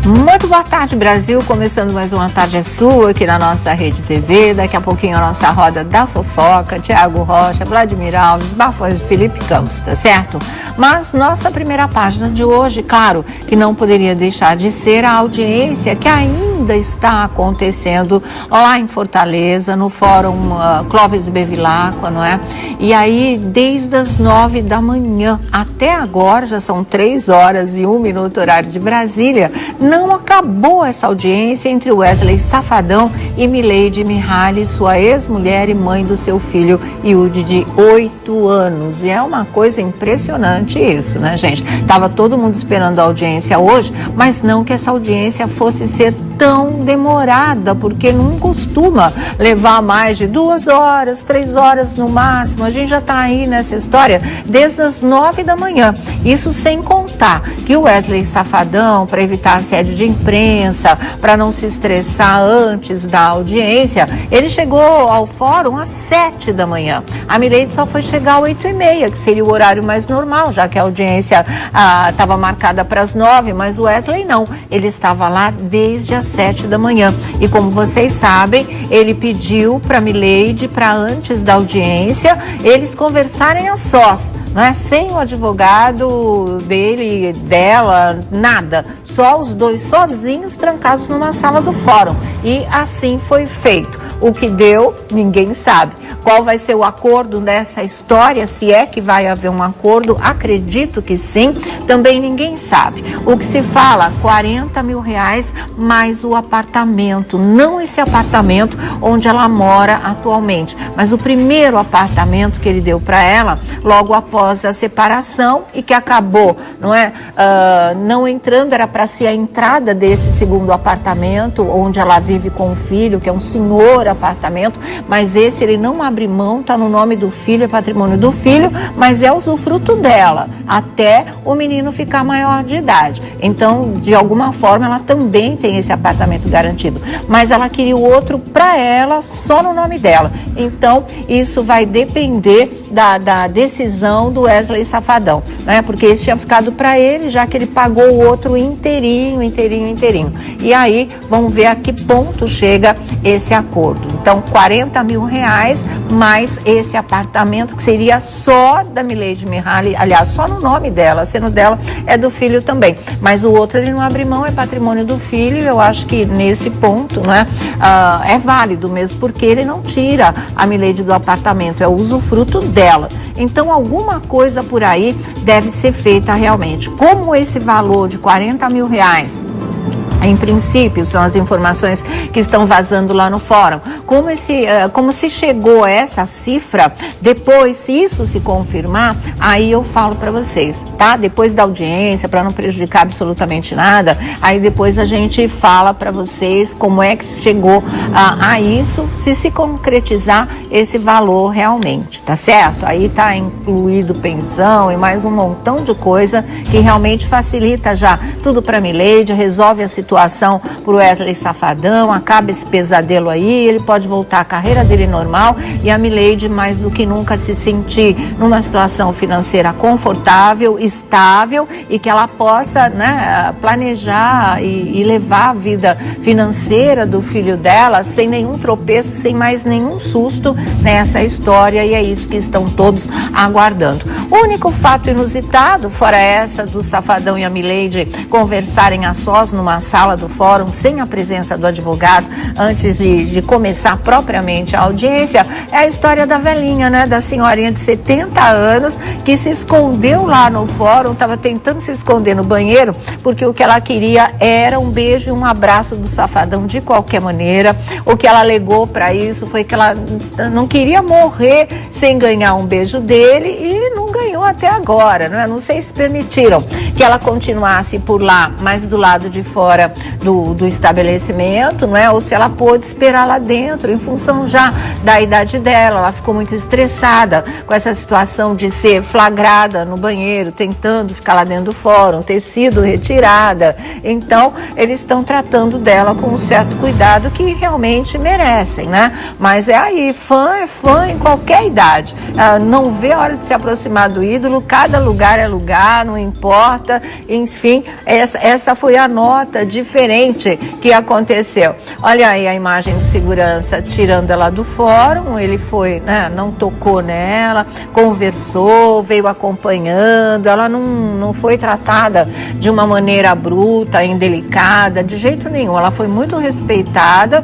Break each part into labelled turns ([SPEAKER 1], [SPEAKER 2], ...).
[SPEAKER 1] Muito boa tarde, Brasil. Começando mais uma Tarde é Sua aqui na nossa Rede TV. Daqui a pouquinho a nossa roda da fofoca. Tiago Rocha, Vladimir Alves, Bafões de Felipe Campos, tá certo? Mas nossa primeira página de hoje, claro, que não poderia deixar de ser a audiência que ainda está acontecendo lá em Fortaleza, no Fórum Clóvis Bevilacqua, não é? E aí, desde as 9 da manhã até agora, já são 3 horas e 1 minuto horário de Brasília, não acabou essa audiência entre Wesley Safadão e Mileide Mihaly, sua ex-mulher e mãe do seu filho Yudi, de 8 anos. E é uma coisa impressionante isso, né, gente? Tava todo mundo esperando a audiência hoje, mas não que essa audiência fosse ser tão demorada, porque não costuma levar mais de 2 horas, 3 horas no máximo. A gente já está aí nessa história desde as 9 da manhã. Isso sem contar que o Wesley Safadão, para evitar assédio de imprensa, para não se estressar antes da audiência, ele chegou ao fórum às 7 da manhã. A Mileide só foi chegar às 8h30, que seria o horário mais normal, já que a audiência estava marcada para as 9, mas o Wesley não. Ele estava lá desde as 7 da manhã. E como vocês sabem, ele pediu para a Mileide, para antes da audiência, eles conversarem a sós, né? Sem o advogado dele, dela, nada. Só os dois sozinhos, trancados numa sala do fórum. E assim foi feito. O que deu, ninguém sabe. Qual vai ser o acordo nessa história? Se é que vai haver um acordo, acredito que sim. Também ninguém sabe. O que se fala, R$40 mil mais o apartamento. Não esse apartamento onde ela mora atualmente, mas o primeiro apartamento que ele deu para ela logo após a separação e que acabou, não entrando, era para ser a entrada desse segundo apartamento onde ela vive com o filho, que é um senhor apartamento, mas esse ele não abre mão, está no nome do filho, é patrimônio do filho, mas é usufruto dela, até o menino ficar maior de idade. Então, de alguma forma, ela também tem esse apartamento garantido, mas ela queria o outro para ela, só no nome dela. Então, isso vai depender da decisão do Wesley Safadão, né? Porque esse tinha ficado para ele, já que ele pagou o outro inteirinho. E aí, vamos ver a que ponto chega esse acordo. Então, R$40 mil mais esse apartamento, que seria só da Mileide Mihaly, aliás, só no nome dela, sendo dela, é do filho também. Mas o outro ele não abre mão, é patrimônio do filho. Eu acho que nesse ponto, né, é válido mesmo, porque ele não tira a Mileide do apartamento, é o usufruto dela. Então, alguma coisa por aí deve ser feita realmente. Como esse valor de R$40 mil, em princípio, são as informações que estão vazando lá no fórum. Como se chegou a essa cifra, depois, se isso se confirmar, aí eu falo para vocês, tá? Depois da audiência, para não prejudicar absolutamente nada, aí depois a gente fala para vocês como é que chegou a isso, se concretizar esse valor realmente, tá certo? Aí tá incluído pensão e mais um montão de coisa que realmente facilita já tudo para Mileide, resolve a situação para o Wesley Safadão, acaba esse pesadelo aí, ele pode voltar à carreira dele normal e a Mileide mais do que nunca se sentir numa situação financeira confortável, estável e que ela possa, né, planejar e levar a vida financeira do filho dela sem nenhum tropeço, sem mais nenhum susto nessa história, e é isso que estão todos aguardando. O único fato inusitado, fora essa do Safadão e a Mileide conversarem a sós numa sala do fórum, sem a presença do advogado, antes de começar propriamente a audiência, é a história da velhinha, né, da senhorinha de 70 anos, que se escondeu lá no fórum, estava tentando se esconder no banheiro, porque o que ela queria era um beijo e um abraço do Safadão de qualquer maneira. O que ela alegou para isso foi que ela não queria morrer sem ganhar um beijo dele, e não ganhou até agora, né? Não sei se permitiram que ela continuasse por lá, mas do lado de fora do estabelecimento, não é? Ou se ela pôde esperar lá dentro, em função já da idade dela. Ela ficou muito estressada com essa situação de ser flagrada no banheiro, tentando ficar lá dentro do fórum, ter sido retirada. Então, eles estão tratando dela com um certo cuidado que realmente merecem, né? Mas é aí, fã é fã em qualquer idade. Não vê a hora de se aproximar determinado ídolo, cada lugar é lugar, não importa, enfim, essa foi a nota diferente que aconteceu. Olha aí a imagem de segurança tirando ela do fórum, ele foi, né, não tocou nela, conversou, veio acompanhando, ela não foi tratada de uma maneira bruta, indelicada, de jeito nenhum, ela foi muito respeitada,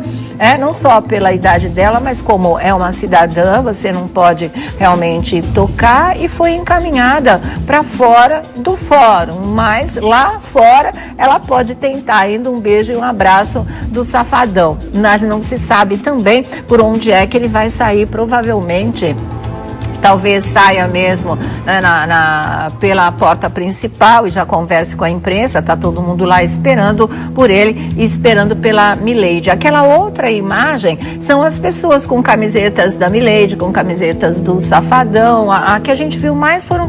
[SPEAKER 1] não só pela idade dela, mas como é uma cidadã, você não pode realmente tocar, e foi encaminhada para fora do fórum, mas lá fora ela pode tentar ainda um beijo e um abraço do Safadão. Não se sabe também por onde é que ele vai sair, provavelmente talvez saia mesmo, né, pela porta principal e já converse com a imprensa, está todo mundo lá esperando por ele e esperando pela Milady. Aquela outra imagem são as pessoas com camisetas da Milady, com camisetas do Safadão. A que a gente viu mais foram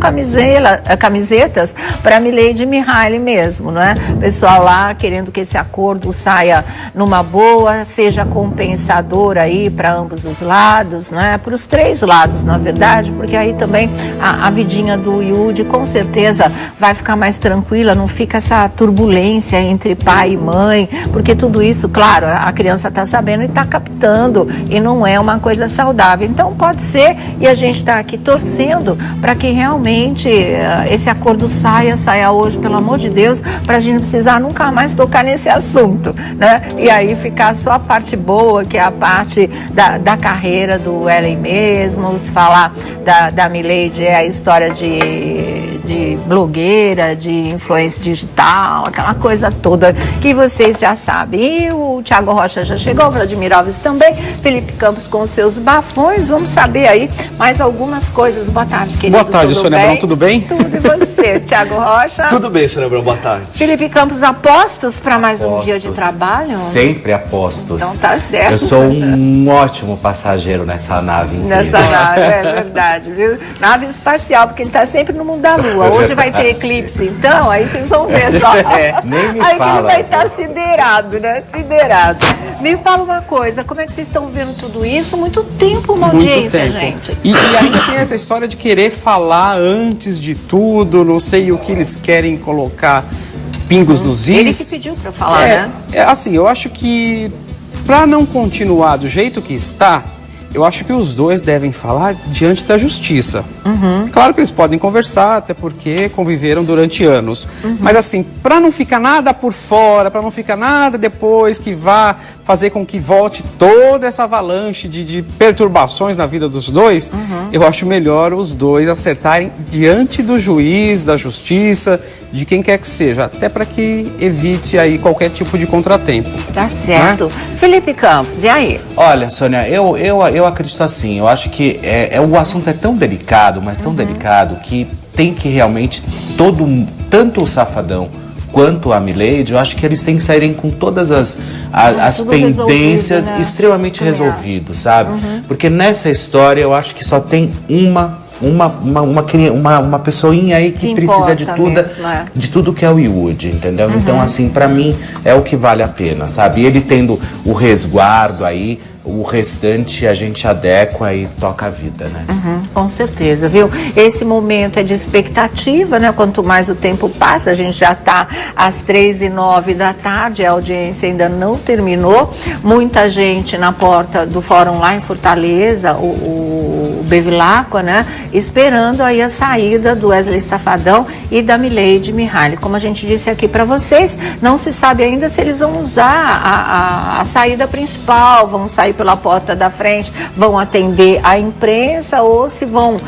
[SPEAKER 1] camisetas para Milady Mihaly mesmo, né? Pessoal lá querendo que esse acordo saia numa boa, seja compensador aí para ambos os lados, né? Para os três lados, na verdade, porque aí também a vidinha do Yudi com certeza vai ficar mais tranquila, não fica essa turbulência entre pai e mãe, porque tudo isso, claro, a criança está sabendo e está captando, e não é uma coisa saudável. Então pode ser, e a gente está aqui torcendo para que realmente esse acordo saia hoje, pelo amor de Deus, para a gente não precisar nunca mais tocar nesse assunto, né? E aí ficar só a parte boa, que é a parte da carreira do Ellen mesmo, se falar da Milady, é a história de blogueira, de influência digital, aquela coisa toda que vocês já sabem. E o Thiago Rocha já chegou, o Vladimir Alves também, Felipe Campos com os seus bafões. Vamos saber aí mais algumas coisas. Boa tarde, querido.
[SPEAKER 2] Boa tarde, Sônia Abrão, tudo bem?
[SPEAKER 1] Tudo, e você, Thiago Rocha?
[SPEAKER 2] Tudo bem, Sônia Abrão, boa tarde.
[SPEAKER 1] Felipe Campos, apostos para mais um dia de trabalho?
[SPEAKER 3] Sempre apostos.
[SPEAKER 1] Então tá certo.
[SPEAKER 3] Eu sou um ótimo passageiro nessa nave incrível.
[SPEAKER 1] Nessa nave, é verdade, viu? Nave espacial, porque ele está sempre no mundo da Lua. Hoje vai ter eclipse, então, aí vocês vão ver só.
[SPEAKER 3] Nem me
[SPEAKER 1] aí
[SPEAKER 3] fala.
[SPEAKER 1] Ele vai estar siderado, né? Siderado. Me fala uma coisa, como é que vocês estão vendo tudo isso? Muito tempo uma audiência, gente.
[SPEAKER 2] E ainda tem essa história de querer falar antes de tudo, não sei o que eles querem colocar pingos nos is.
[SPEAKER 1] Ele que pediu para falar, né?
[SPEAKER 2] Assim, eu acho que para não continuar do jeito que está, eu acho que os dois devem falar diante da justiça. Claro que eles podem conversar, até porque conviveram durante anos. Mas assim, para não ficar nada por fora, para não ficar nada depois que vá fazer com que volte toda essa avalanche de perturbações na vida dos dois, eu acho melhor os dois acertarem diante do juiz, da justiça, de quem quer que seja, até para que evite aí qualquer tipo de contratempo.
[SPEAKER 1] Tá certo. Né? Felipe Campos, e aí?
[SPEAKER 3] Olha, Sônia, eu acredito assim, eu acho que o assunto é tão delicado, mas tão delicado, que tem que realmente tanto o Safadão quanto a Milady, eu acho que eles têm que saírem com todas as pendências, né? Extremamente resolvidos, sabe? Porque nessa história eu acho que só tem uma pessoinha aí que precisa de tudo que é o Yudi, entendeu? Então, assim, pra mim é o que vale a pena, sabe? Ele tendo o resguardo aí, o restante a gente adequa e toca a vida, né?
[SPEAKER 1] Com certeza, viu? Esse momento é de expectativa, né? Quanto mais o tempo passa, a gente já está às 3h09 da tarde, a audiência ainda não terminou. Muita gente na porta do fórum lá em Fortaleza, o Bevilacqua, né? Esperando aí a saída do Wesley Safadão e da Milady Mihaly. Como a gente disse aqui para vocês, não se sabe ainda se eles vão usar a saída principal, vão sair pela porta da frente, vão atender a imprensa ou se vão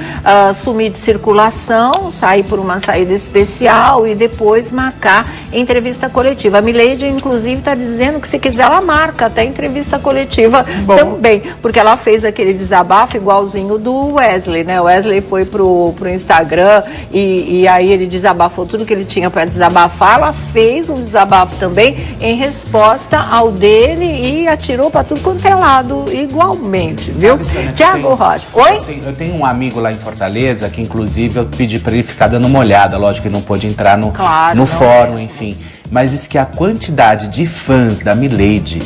[SPEAKER 1] sumir de circulação, sair por uma saída especial e depois marcar entrevista coletiva. A Milady, inclusive, está dizendo que se quiser ela marca até entrevista coletiva também, porque ela fez aquele desabafo igualzinho do Wesley, né? O Wesley foi pro Instagram e aí ele desabafou tudo que ele tinha para desabafar. Ela fez um desabafo também em resposta ao dele e atirou para tudo quanto é lado igualmente, viu? Thiago Rocha. Oi?
[SPEAKER 3] Eu tenho um amigo lá em Fortaleza que, inclusive, eu pedi para ele ficar dando uma olhada. Lógico que ele não pôde entrar no fórum, enfim. mas diz que a quantidade de fãs da Milady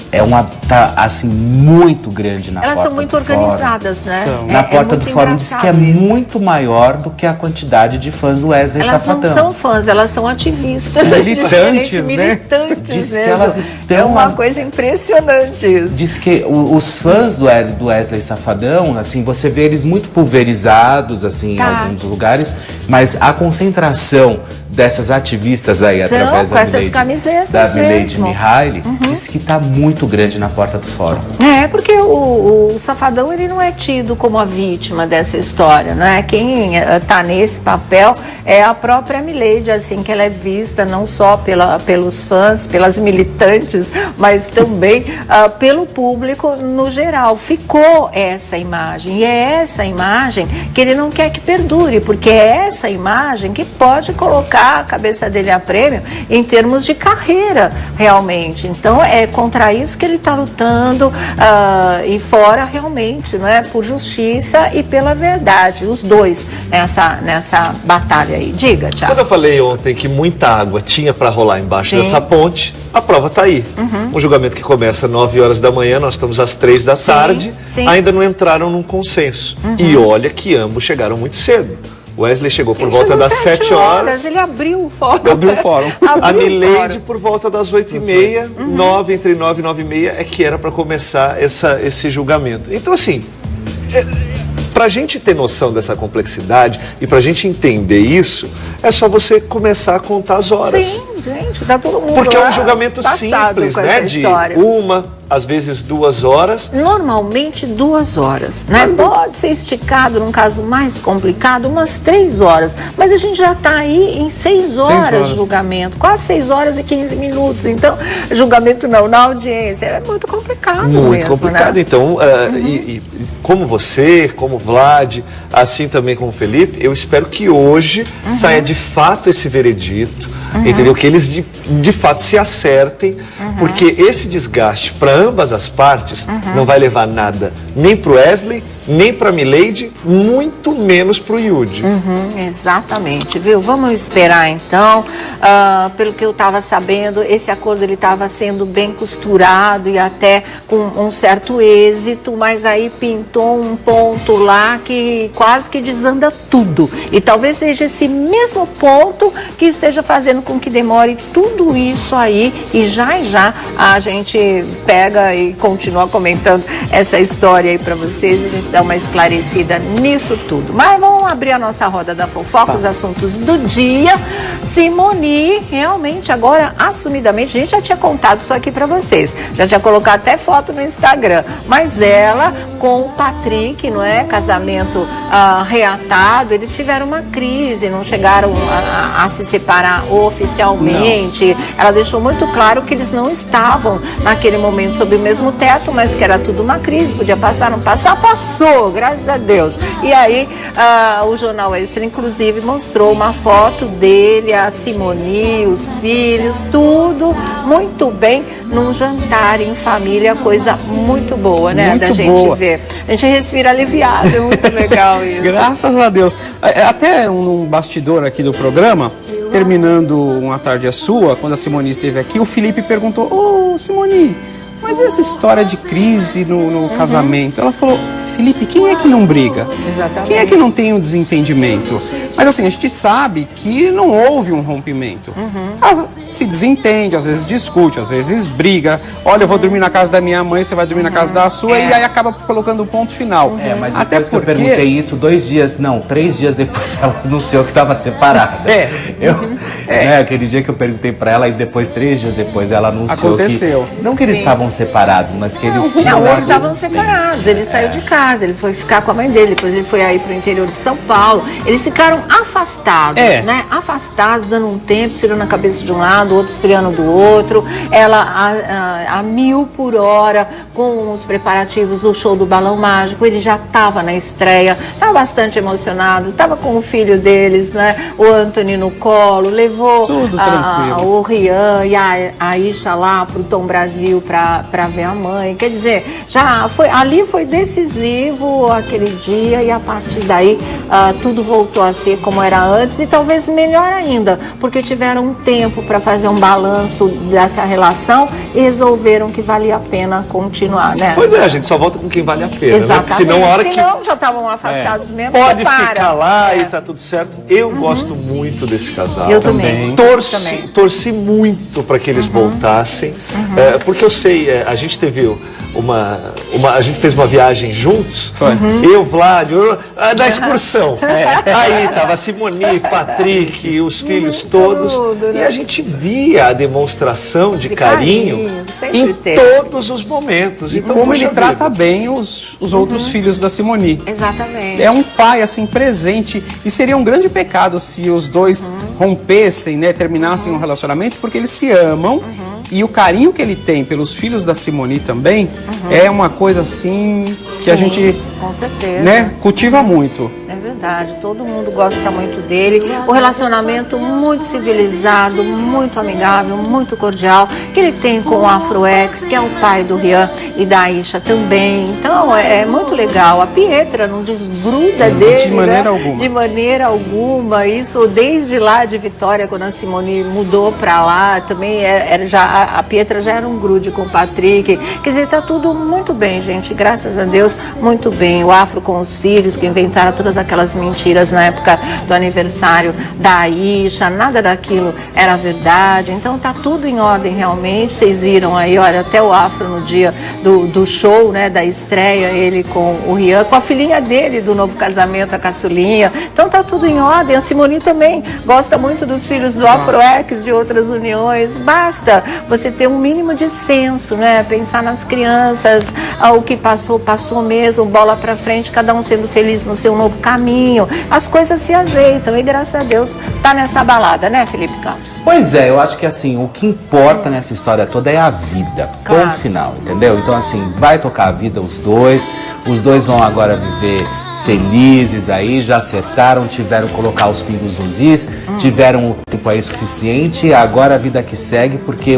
[SPEAKER 3] tá assim muito grande na porta do fórum.
[SPEAKER 1] Elas são muito organizadas, né?
[SPEAKER 3] Na porta do fórum diz que é muito maior do que a quantidade de fãs do Wesley Safadão.
[SPEAKER 1] Elas não são fãs, elas são ativistas.
[SPEAKER 2] Militantes, né?
[SPEAKER 1] Militantes
[SPEAKER 3] diz
[SPEAKER 1] mesmo.
[SPEAKER 3] que elas estão...
[SPEAKER 1] É uma coisa impressionante isso.
[SPEAKER 3] Diz que os fãs do Wesley Safadão, assim, você vê eles muito pulverizados, assim, em alguns lugares, mas a concentração dessas ativistas aí, através da Milady Mihaly, diz que está muito grande na porta do fórum.
[SPEAKER 1] Porque o Safadão, ele não é tido como a vítima dessa história, né? Quem está nesse papel é a própria Milady, assim, que ela é vista não só pelos fãs, pelas militantes, mas também pelo público no geral. Ficou essa imagem, e é essa imagem que ele não quer que perdure, porque é essa imagem que pode colocar a cabeça dele a prêmio em termos de carreira, realmente. Então, é contra isso que ele está lutando, e fora, realmente, não é, por justiça e pela verdade, os dois nessa batalha aí. Diga, Thiago.
[SPEAKER 4] Quando eu falei ontem que muita água tinha para rolar embaixo dessa ponte, a prova está aí. Um julgamento que começa às 9 horas da manhã, nós estamos às 3 da tarde, ainda não entraram num consenso. E olha que ambos chegaram muito cedo. Wesley chegou por volta das 7 horas.
[SPEAKER 1] Ele abriu o fórum.
[SPEAKER 4] A Milady por volta das 8h30, 9, entre 9 e 9h30 é que era para começar esse julgamento. Então, assim, para a gente ter noção dessa complexidade e para a gente entender isso, é só você começar a contar as horas.
[SPEAKER 1] Sim, gente, dá todo mundo.
[SPEAKER 4] Porque é um julgamento simples, né? De às vezes 2 horas.
[SPEAKER 1] Normalmente 2 horas, né? Pode ser esticado, num caso mais complicado, umas 3 horas. Mas a gente já está aí em 6 horas de julgamento, quase 6 horas e 15 minutos. Então, julgamento não, na audiência, é muito complicado.
[SPEAKER 4] Muito complicado, né? Então, e como você, como o Vlad, assim também como o Felipe, eu espero que hoje saia de fato esse veredito, entendeu? Que eles de fato se acertem, porque esse desgaste para ambas as partes não vai levar nada, nem para o Wesley, nem para a Milady, muito menos para o Yudi.
[SPEAKER 1] Exatamente, viu? Vamos esperar então. Pelo que eu estava sabendo, esse acordo ele estava sendo bem costurado e até com um certo êxito, mas aí pintou um ponto lá que quase que desanda tudo. E talvez seja esse mesmo ponto que esteja fazendo com que demore tudo isso aí, e já a gente pega e continua comentando essa história aí para vocês, e a gente dá uma esclarecida nisso tudo. Mas vamos abrir a nossa roda da fofoca, os assuntos do dia. Simone, realmente agora, assumidamente, a gente já tinha contado isso aqui para vocês, já tinha colocado até foto no Instagram, mas ela com o Patrick, não é? Casamento reatado, eles tiveram uma crise, não chegaram a se separar oficialmente. Ela deixou muito claro que eles não estavam naquele momento sob o mesmo teto, mas que era tudo uma crise, podia passar, não passar, passou, graças a Deus. E aí o Jornal Extra, inclusive, mostrou uma foto dele, a Simone, os filhos, tudo muito bem, num jantar em família, coisa muito boa, né?
[SPEAKER 2] Muito
[SPEAKER 1] da gente
[SPEAKER 2] boa.
[SPEAKER 1] ver. A gente respira aliviado, é muito legal isso.
[SPEAKER 2] Graças a Deus. Até um bastidor aqui do programa, terminando Uma Tarde é Sua, quando a Simone esteve aqui, o Felipe perguntou: ô Simone, mas essa história de crise no casamento? Ela falou: Felipe, quem é que não briga?
[SPEAKER 1] Exatamente.
[SPEAKER 2] Quem é que não tem um desentendimento? Mas assim, a gente sabe que não houve um rompimento. Ela se desentende, às vezes discute, às vezes briga. Olha, eu vou dormir na casa da minha mãe, você vai dormir na casa da sua, e aí acaba colocando o ponto final.
[SPEAKER 3] Mas até porque eu perguntei isso 3 dias depois ela anunciou que estava separada. Aquele dia que eu perguntei para ela, e depois 3 dias depois ela anunciou que... Não que eles estavam separados, mas que eles tinham...
[SPEAKER 1] Não, eles estavam separados, ele saiu de casa, ele foi ficar com a mãe dele, depois ele foi aí pro interior de São Paulo. Eles ficaram afastados, né? Afastados, dando um tempo, esfriando a cabeça de um lado, outro esfriando do outro. Ela a 1000 por hora, com os preparativos do show do Balão Mágico. Ele já estava na estreia, estava bastante emocionado, estava com o filho deles, né? O Anthony no colo, levou o Rian e a Aisha lá pro Tom Brasil para ver a mãe. Quer dizer, ali foi decisivo vivo aquele dia e a partir daí tudo voltou a ser como era antes e talvez melhor ainda, porque tiveram um tempo para fazer um balanço dessa relação e resolveram que valia a pena continuar, né?
[SPEAKER 4] Pois é, a gente só volta com quem vale a pena,
[SPEAKER 1] exatamente,
[SPEAKER 4] né? Porque senão a hora
[SPEAKER 1] senão já estavam afastados mesmo,
[SPEAKER 4] pode
[SPEAKER 1] separa.
[SPEAKER 4] ficar lá e tá tudo certo. Eu gosto muito desse casal.
[SPEAKER 1] Eu também.
[SPEAKER 4] Torci muito para que eles voltassem, porque eu sei, a gente teve a gente fez uma viagem juntos, eu, Vlad, na excursão. Aí tava a Simoni, Patrick, os filhos todos,
[SPEAKER 1] tudo, né?
[SPEAKER 4] e a gente via a demonstração de carinho em todos os momentos.
[SPEAKER 2] E
[SPEAKER 4] então,
[SPEAKER 2] como ele
[SPEAKER 4] poxa
[SPEAKER 2] trata
[SPEAKER 4] vida.
[SPEAKER 2] bem os outros filhos da Simoni.
[SPEAKER 1] Exatamente.
[SPEAKER 2] É um pai, assim, presente. E seria um grande pecado se os dois rompessem, né, terminassem um relacionamento, porque eles se amam. E o carinho que ele tem pelos filhos da Simoni também é uma coisa, assim, que a gente,
[SPEAKER 1] com certeza,
[SPEAKER 2] né, cultiva muito.
[SPEAKER 1] É verdade, todo mundo gosta muito dele. O relacionamento muito civilizado, muito amigável, muito cordial, que ele tem com o Afroex, que é o pai do Rian e da Aisha também. Então é muito legal. A Pietra não desgruda dele,
[SPEAKER 2] de maneira
[SPEAKER 1] né?
[SPEAKER 2] alguma.
[SPEAKER 1] De maneira alguma. Isso desde lá de Vitória, quando a Simone mudou pra lá, também a Pietra já era um grude com o Patrick. Quer dizer, tá tudo muito bem, gente. Graças a Deus, muito bem. O Afro com os filhos, que inventaram todas aquelas mentiras na época do aniversário da Aisha, nada daquilo era verdade. Então tá tudo em ordem realmente. Vocês viram aí, olha, até o Afro no dia do show, né, da estreia, ele com o Rian, com a filhinha dele do novo casamento, a caçulinha. Então tá tudo em ordem. A Simone também gosta muito dos filhos do Afroex, de outras uniões. Basta você ter um mínimo de senso, né? Pensar nas crianças, o que passou, passou mesmo, bola pra frente, cada um sendo feliz no seu novo caminho. As coisas se ajeitam e graças a Deus tá nessa balada, né, Felipe Campos?
[SPEAKER 3] Pois é, eu acho que assim, o que importa nessa história toda é a vida,
[SPEAKER 1] Claro.
[SPEAKER 3] ponto final, entendeu? Então assim, vai tocar a vida os dois vão agora viver felizes aí, já acertaram, tiveram que colocar os pingos nos is, tiveram o tempo aí suficiente, agora a vida que segue, porque,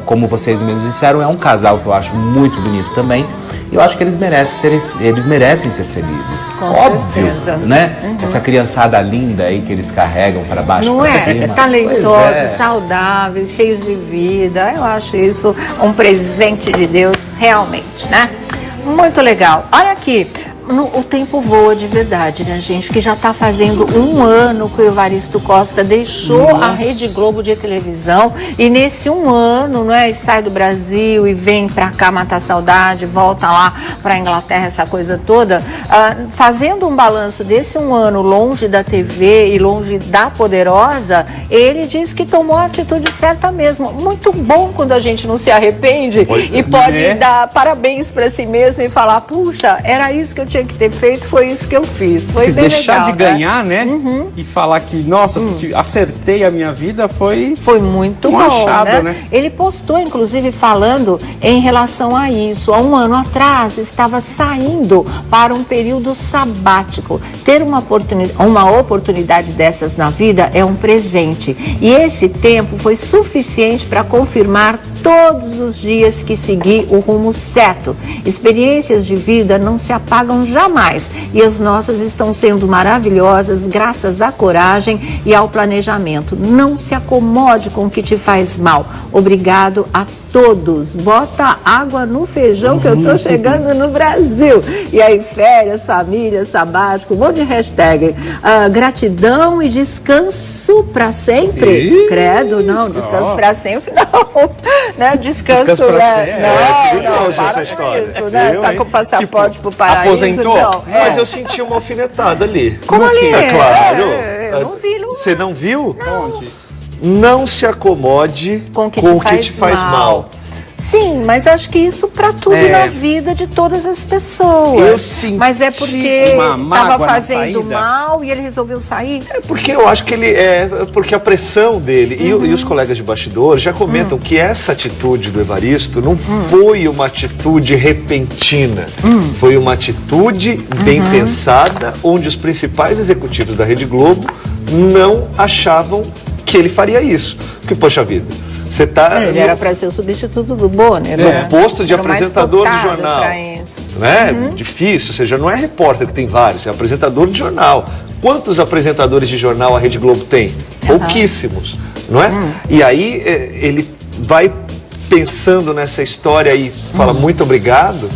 [SPEAKER 3] como vocês mesmos disseram, é um casal que eu acho muito bonito também, e eu acho que eles merecem ser felizes.
[SPEAKER 1] Com
[SPEAKER 3] óbvio,
[SPEAKER 1] certeza.
[SPEAKER 3] né? Essa criançada linda aí que eles carregam para baixo,
[SPEAKER 1] Não
[SPEAKER 3] para
[SPEAKER 1] é?
[SPEAKER 3] cima.
[SPEAKER 1] Talentosos,
[SPEAKER 3] Pois é.
[SPEAKER 1] saudáveis, cheios de vida. Eu acho isso um presente de Deus, realmente, né? Muito legal. Olha aqui. O tempo voa de verdade, né, gente? Que já está fazendo um ano que o Evaristo Costa deixou a Rede Globo de televisão e nesse um ano, né, sai do Brasil e vem para cá matar saudade, volta lá para a Inglaterra, essa coisa toda, fazendo um balanço desse um ano longe da TV e longe da Poderosa, ele diz que tomou a atitude certa mesmo. Muito bom quando a gente não se arrepende e pode dar parabéns para si mesmo e falar, puxa, era isso que eu tinha que ter feito, foi isso que eu fiz. Foi bem
[SPEAKER 2] deixar
[SPEAKER 1] legal,
[SPEAKER 2] de ganhar, né? E falar que, nossa, acertei a minha vida, foi
[SPEAKER 1] muito
[SPEAKER 2] um
[SPEAKER 1] bom,
[SPEAKER 2] achado, né?
[SPEAKER 1] Ele postou, inclusive, falando em relação a isso. Há um ano atrás, estava saindo para um período sabático. Ter uma oportunidade dessas na vida é um presente. E esse tempo foi suficiente para confirmar todos os dias que segui o rumo certo. Experiências de vida não se apagam jamais e as nossas estão sendo maravilhosas graças à coragem e ao planejamento. Não se acomode com o que te faz mal. Obrigado a todos. Bota água no feijão que eu tô chegando no Brasil. E aí, férias, família, sabático, um monte de hashtag. Gratidão e descanso pra sempre. Credo, não, descanso pra sempre não. Né? Descanso
[SPEAKER 2] pra sempre.
[SPEAKER 4] Curioso essa história.
[SPEAKER 1] Isso, né? Tá com passaporte pro paraíso.
[SPEAKER 2] Aposentou?
[SPEAKER 1] Não.
[SPEAKER 4] Mas eu senti uma alfinetada ali.
[SPEAKER 1] Como ali?
[SPEAKER 4] É claro.
[SPEAKER 1] Eu não vi, não.
[SPEAKER 4] Você não viu?
[SPEAKER 2] Onde?
[SPEAKER 4] Não se acomode com o que te faz mal.
[SPEAKER 1] Sim, mas acho que isso para tudo na vida de todas as pessoas.
[SPEAKER 2] Eu senti
[SPEAKER 1] mas é porque
[SPEAKER 2] uma mágoa
[SPEAKER 1] estava
[SPEAKER 2] na
[SPEAKER 1] fazendo
[SPEAKER 2] saída.
[SPEAKER 1] mal e ele resolveu sair.
[SPEAKER 4] É porque eu acho que porque a pressão dele e os colegas de bastidor já comentam que essa atitude do Evaristo não foi uma atitude repentina, foi uma atitude bem pensada, onde os principais executivos da Rede Globo não achavam que ele faria isso. Porque, poxa vida, Você está
[SPEAKER 1] Ele era para ser o substituto do Bonner, né?
[SPEAKER 4] no posto de
[SPEAKER 1] Era o mais
[SPEAKER 4] apresentador de
[SPEAKER 1] cotado
[SPEAKER 4] jornal.
[SPEAKER 1] pra isso.
[SPEAKER 4] Né? Difícil, ou seja, não é repórter que tem vários, é apresentador de jornal. Quantos apresentadores de jornal a Rede Globo tem? Pouquíssimos, não é? E aí ele vai pensando nessa história e fala muito obrigado.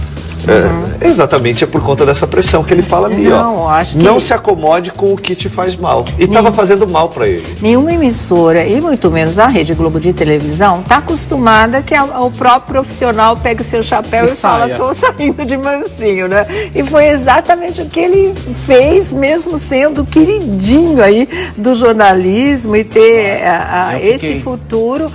[SPEAKER 4] Exatamente, é por conta dessa pressão que ele fala ali,
[SPEAKER 1] Não, acho que-
[SPEAKER 4] não se acomode com o que te faz mal. E estava fazendo mal para ele.
[SPEAKER 1] Nenhuma emissora, e muito menos a Rede Globo de televisão, está acostumada que o próprio profissional pega seu chapéu e fala,
[SPEAKER 2] saia.
[SPEAKER 1] estou saindo de mansinho, né? E foi exatamente o que ele fez, mesmo sendo queridinho aí do jornalismo e ter esse futuro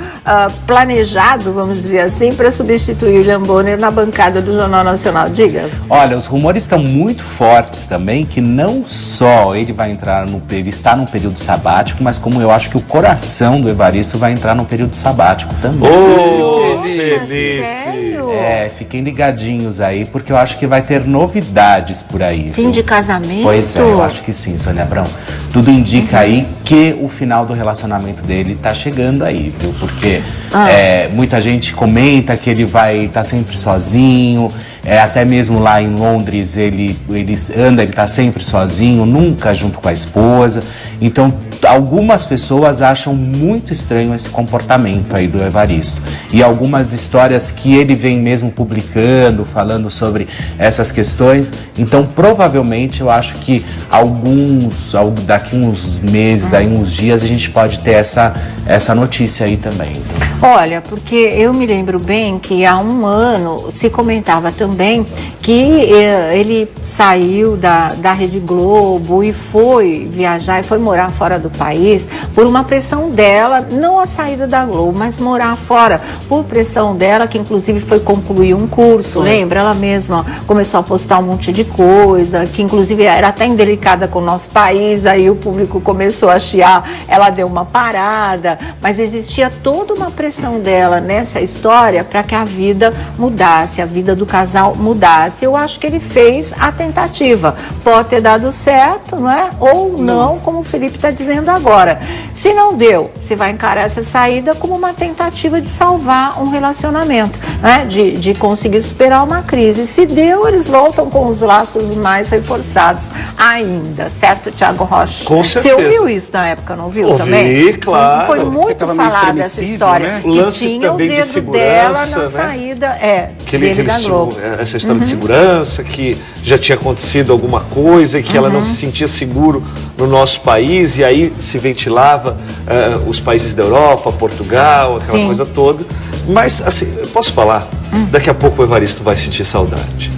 [SPEAKER 1] planejado, vamos dizer assim, para substituir o William Bonner na bancada do Jornal Nacional. Diga.
[SPEAKER 3] Olha, os rumores estão muito fortes também, que não só ele vai entrar ele está num período sabático, mas como eu acho que o coração do Evaristo vai entrar num período sabático também.
[SPEAKER 4] Ô,
[SPEAKER 1] Sério?
[SPEAKER 3] Fiquem ligadinhos aí, porque eu acho que vai ter novidades por aí.
[SPEAKER 1] Fim
[SPEAKER 3] viu?
[SPEAKER 1] de casamento?
[SPEAKER 3] Pois é, eu acho que sim, Sônia Abrão. Tudo indica aí que o final do relacionamento dele tá chegando aí, viu? Porque muita gente comenta que ele vai estar sempre sozinho. Até mesmo lá em Londres ele tá sempre sozinho, nunca junto com a esposa. Então algumas pessoas acham muito estranho esse comportamento aí do Evaristo. E algumas histórias que ele vem mesmo publicando, falando sobre essas questões. Então provavelmente eu acho que daqui uns meses, aí, uns dias, a gente pode ter essa notícia aí também.
[SPEAKER 1] Olha, porque eu me lembro bem que há um ano se comentava também que ele saiu da Rede Globo e foi viajar e foi morar fora do país por uma pressão dela, não a saída da Globo, mas morar fora por pressão dela, que inclusive foi concluir um curso, lembra? Ela mesma começou a postar um monte de coisa, que inclusive era até indelicada com o nosso país, aí o público começou a chiar, ela deu uma parada, mas existia toda uma pressão dela nessa história para que a vida mudasse, a vida do casal mudasse. Eu acho que ele fez a tentativa. Pode ter dado certo, não é? Ou não, como o Felipe está dizendo agora. Se não deu, você vai encarar essa saída como uma tentativa de salvar um relacionamento, né? De conseguir superar uma crise. Se deu, eles voltam com os laços mais reforçados ainda, certo, Thiago Rocha?
[SPEAKER 4] Com certeza.
[SPEAKER 1] Você ouviu isso na época, não ouviu
[SPEAKER 4] Ouvi,
[SPEAKER 1] também?
[SPEAKER 4] claro.
[SPEAKER 1] Foi
[SPEAKER 2] Você
[SPEAKER 1] muito
[SPEAKER 2] ficava meio
[SPEAKER 1] falada essa
[SPEAKER 2] estremecido,
[SPEAKER 1] história.
[SPEAKER 2] né?
[SPEAKER 4] O
[SPEAKER 1] Que
[SPEAKER 4] lance
[SPEAKER 1] tinha o
[SPEAKER 4] também de
[SPEAKER 1] dedo
[SPEAKER 4] segurança,
[SPEAKER 1] dela na
[SPEAKER 4] né?
[SPEAKER 1] saída,
[SPEAKER 4] Que eles
[SPEAKER 1] da Globo.
[SPEAKER 4] tinham essa história de segurança, que já tinha acontecido alguma coisa e que ela não se sentia seguro no nosso país, e aí se ventilava os países da Europa, Portugal, aquela
[SPEAKER 1] Sim.
[SPEAKER 4] coisa toda. Mas, assim, eu posso falar, daqui a pouco o Evaristo vai sentir saudade.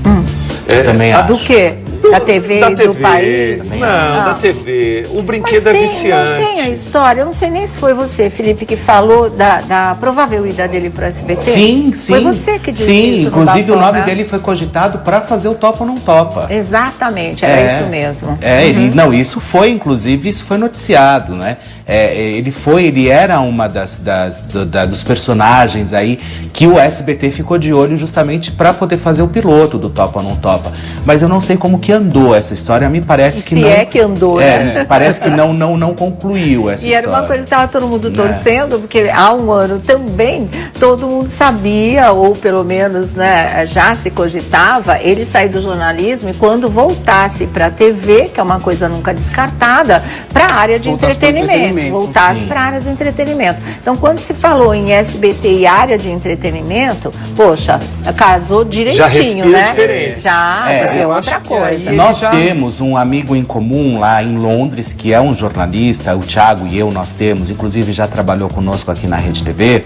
[SPEAKER 3] Eu também acho.
[SPEAKER 1] Do quê? Da TV,
[SPEAKER 4] da
[SPEAKER 1] do país?
[SPEAKER 4] Não, da TV. O
[SPEAKER 1] Mas
[SPEAKER 4] brinquedo é viciante.
[SPEAKER 1] não tem a história, eu não sei nem se foi você, Felipe, que falou da provável ida dele para o SBT.
[SPEAKER 3] Sim.
[SPEAKER 1] Foi você que disse
[SPEAKER 3] sim,
[SPEAKER 1] isso.
[SPEAKER 3] inclusive o
[SPEAKER 1] Bafão,
[SPEAKER 3] nome
[SPEAKER 1] né?
[SPEAKER 3] dele foi cogitado para fazer o Topa ou Não Topa.
[SPEAKER 1] Exatamente, era isso mesmo.
[SPEAKER 3] Isso foi noticiado, né? Ele era uma dos personagens aí que o SBT ficou de olho justamente para poder fazer o piloto do Topa ou Não Topa. Mas eu não sei como que andou essa história, me parece que
[SPEAKER 1] Se
[SPEAKER 3] não.
[SPEAKER 1] é que andou, né?
[SPEAKER 3] Parece que não concluiu essa
[SPEAKER 1] E
[SPEAKER 3] história.
[SPEAKER 1] era uma coisa que estava todo mundo torcendo, porque há um ano também todo mundo sabia, ou pelo menos, né, já se cogitava, ele sair do jornalismo e quando voltasse para a TV, que é uma coisa nunca descartada, para a área de
[SPEAKER 2] Voltasse pro entretenimento.
[SPEAKER 1] voltasse para a área de entretenimento. Então, quando se falou em SBT e área de entretenimento, poxa, casou direitinho,
[SPEAKER 4] Já respira
[SPEAKER 1] né?
[SPEAKER 4] diferente.
[SPEAKER 1] Já ser
[SPEAKER 2] eu
[SPEAKER 1] outra
[SPEAKER 2] acho que
[SPEAKER 1] coisa.
[SPEAKER 2] aí ele
[SPEAKER 3] Nós
[SPEAKER 2] já-
[SPEAKER 3] temos um amigo em comum lá em Londres, que é um jornalista, o Thiago e eu, nós temos, inclusive já trabalhou conosco aqui na Rede TV,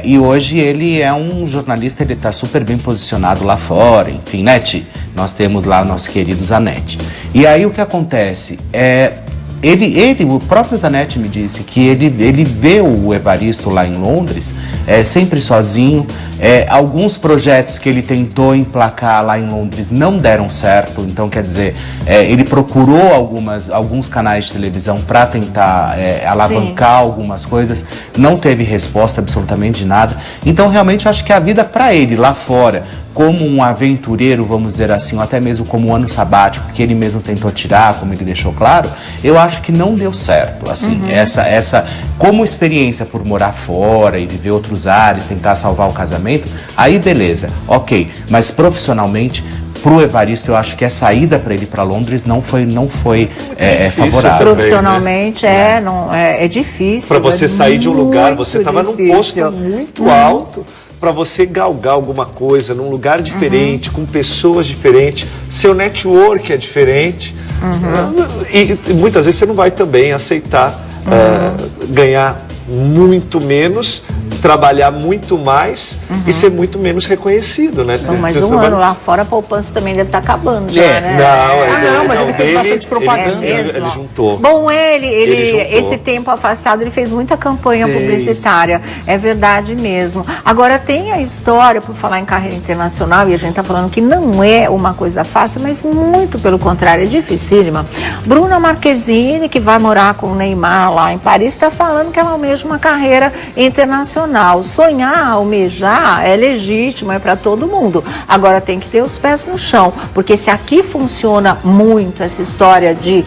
[SPEAKER 3] e hoje ele é um jornalista, ele está super bem posicionado lá fora, enfim, né, Ti? Nós temos lá o nosso querido Zanetti. E aí o que acontece? O próprio Zanetti me disse que ele vê o Evaristo lá em Londres, sempre sozinho. Alguns projetos que ele tentou emplacar lá em Londres não deram certo, então quer dizer, ele procurou alguns canais de televisão para tentar alavancar algumas coisas, não teve resposta absolutamente de nada. Então realmente eu acho que a vida para ele lá fora, como um aventureiro, vamos dizer assim, ou até mesmo como um ano sabático, que ele mesmo tentou tirar, como ele deixou claro, eu acho que não deu certo, assim, Como experiência por morar fora e viver outros ares, tentar salvar o casamento, aí beleza, ok. Mas profissionalmente, pro Evaristo, eu acho que a saída para ele para Londres não foi favorável.
[SPEAKER 1] Profissionalmente é difícil.
[SPEAKER 4] Para você sair de um lugar, você estava num posto
[SPEAKER 1] difícil.
[SPEAKER 4] muito alto, para você galgar alguma coisa num lugar diferente, com pessoas diferentes, seu network é diferente, e muitas vezes você não vai também aceitar ganhar muito menos, trabalhar muito mais e ser muito menos reconhecido, né?
[SPEAKER 1] Não, mas um ano lá fora, a poupança também deve estar acabando já, né?
[SPEAKER 2] Não, mas ele fez bastante propaganda.
[SPEAKER 4] Ele juntou.
[SPEAKER 1] Bom, ele
[SPEAKER 4] juntou.
[SPEAKER 1] esse tempo afastado, ele fez muita campanha publicitária. É verdade mesmo. Agora, tem a história, por falar em carreira internacional, e a gente está falando que não é uma coisa fácil, mas muito pelo contrário, é dificílima. Bruna Marquezine, que vai morar com o Neymar lá em Paris, está falando que ela almeja uma carreira internacional. Sonhar, almejar é legítimo, é para todo mundo. Agora tem que ter os pés no chão, porque se aqui funciona muito essa história de,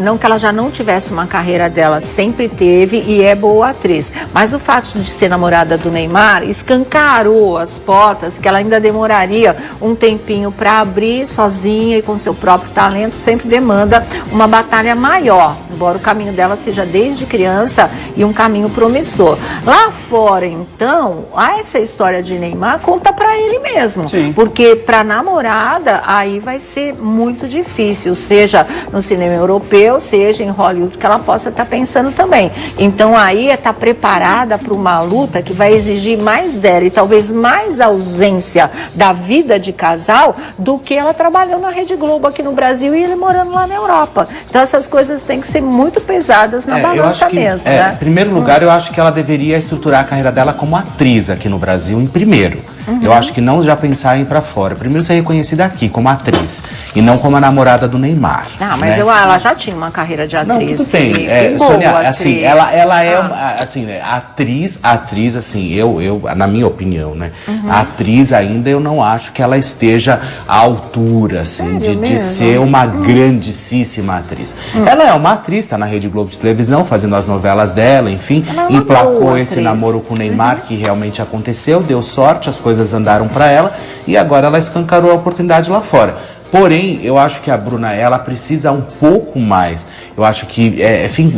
[SPEAKER 1] não que ela já não tivesse uma carreira dela, sempre teve e é boa atriz, mas o fato de ser namorada do Neymar escancarou as portas que ela ainda demoraria um tempinho para abrir sozinha e com seu próprio talento, sempre demanda uma batalha maior, embora o caminho dela seja desde criança e um caminho promissor. Lá fora, então, essa história de Neymar conta para ele mesmo.
[SPEAKER 2] Sim.
[SPEAKER 1] Porque para namorada, aí vai ser muito difícil, seja no cinema europeu, seja em Hollywood, que ela possa estar pensando também. Então aí é estar preparada para uma luta que vai exigir mais dela e talvez mais ausência da vida de casal do que ela trabalhou na Rede Globo aqui no Brasil e ele morando lá na Europa. Então essas coisas têm que ser muito pesadas na balança mesmo, né?
[SPEAKER 3] Em primeiro lugar, eu acho que ela deveria estruturar a carreira dela como atriz aqui no Brasil, em primeiro. Eu acho que não já pensar em ir pra fora. Primeiro ser reconhecida aqui como atriz e não como a namorada do Neymar.
[SPEAKER 1] Ah, mas
[SPEAKER 3] né?
[SPEAKER 1] ela já tinha uma carreira de atriz.
[SPEAKER 3] Não, tudo bem.
[SPEAKER 1] Boa,
[SPEAKER 3] Sônia,
[SPEAKER 1] atriz.
[SPEAKER 3] assim, ela é assim, né, atriz, assim, eu na minha opinião, né? A atriz ainda eu não acho que ela esteja à altura, assim, de ser uma grandíssima atriz. Ela é uma atriz, tá na Rede Globo de televisão, fazendo as novelas dela, enfim, emplacou esse namoro com o Neymar, que realmente aconteceu, deu sorte, as coisas andaram para ela e agora ela escancarou a oportunidade lá fora. Porém, eu acho que a Bruna, ela precisa um pouco mais. Eu acho que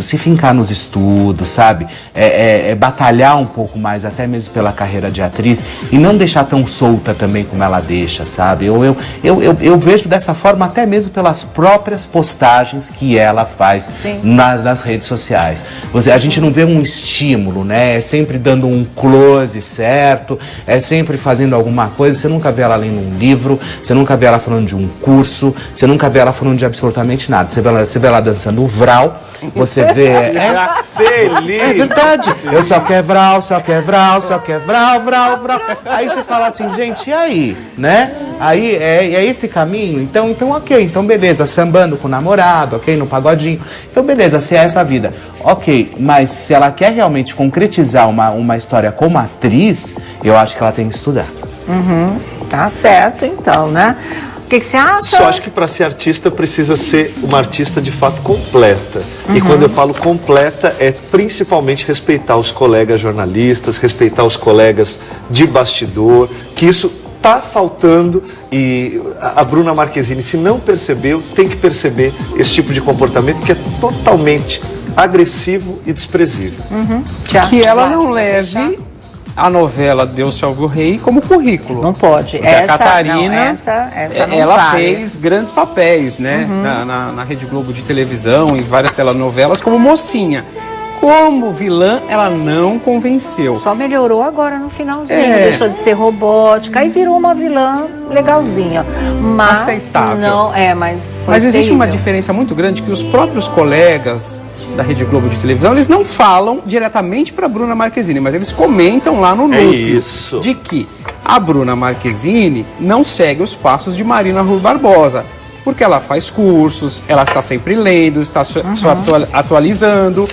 [SPEAKER 3] se fincar nos estudos, sabe? Batalhar um pouco mais, até mesmo pela carreira de atriz, e não deixar tão solta também como ela deixa, sabe? Eu vejo dessa forma até mesmo pelas próprias postagens que ela faz nas redes sociais. A gente não vê um estímulo, né? É sempre dando um close certo, é sempre fazendo alguma coisa. Você nunca vê ela lendo um livro, você nunca vê ela falando de um curso, você nunca vê ela falando de absolutamente nada. Você vê ela dançando o vral, você vê...
[SPEAKER 4] Feliz!
[SPEAKER 3] É verdade. Eu só quero vral, só quero vral, só quero vral, vral, vral. Aí você fala assim, gente, e aí? Né? Aí é esse caminho? Então ok, então beleza, sambando com o namorado, ok, no pagodinho. Então beleza, se é essa vida. Ok, mas se ela quer realmente concretizar uma história como atriz, eu acho que ela tem que estudar.
[SPEAKER 1] Tá certo, então, né? O que você acha?
[SPEAKER 4] Só acho que para ser artista precisa ser uma artista de fato completa. E quando eu falo completa, é principalmente respeitar os colegas jornalistas, respeitar os colegas de bastidor, que isso está faltando e a Bruna Marquezine, se não percebeu, tem que perceber esse tipo de comportamento que é totalmente agressivo e desprezível.
[SPEAKER 2] Que ela não leve a novela Deus Salve o Rei como currículo.
[SPEAKER 1] Não pode.
[SPEAKER 2] Porque a Catarina,
[SPEAKER 1] essa não
[SPEAKER 2] ela
[SPEAKER 1] vale.
[SPEAKER 2] fez grandes papéis, né? Na Rede Globo de televisão, em várias telenovelas, como mocinha. Como vilã, ela não convenceu.
[SPEAKER 1] Só melhorou agora no finalzinho, deixou de ser robótica e virou uma vilã legalzinha. Mas
[SPEAKER 2] aceitável.
[SPEAKER 1] Não, mas
[SPEAKER 2] existe
[SPEAKER 1] terrível.
[SPEAKER 2] uma diferença muito grande que os próprios colegas da Rede Globo de televisão, eles não falam diretamente para Bruna Marquezine, mas eles comentam lá no núcleo de que a Bruna Marquezine não segue os passos de Marina Rui Barbosa, porque ela faz cursos, ela está sempre lendo, está atualizando.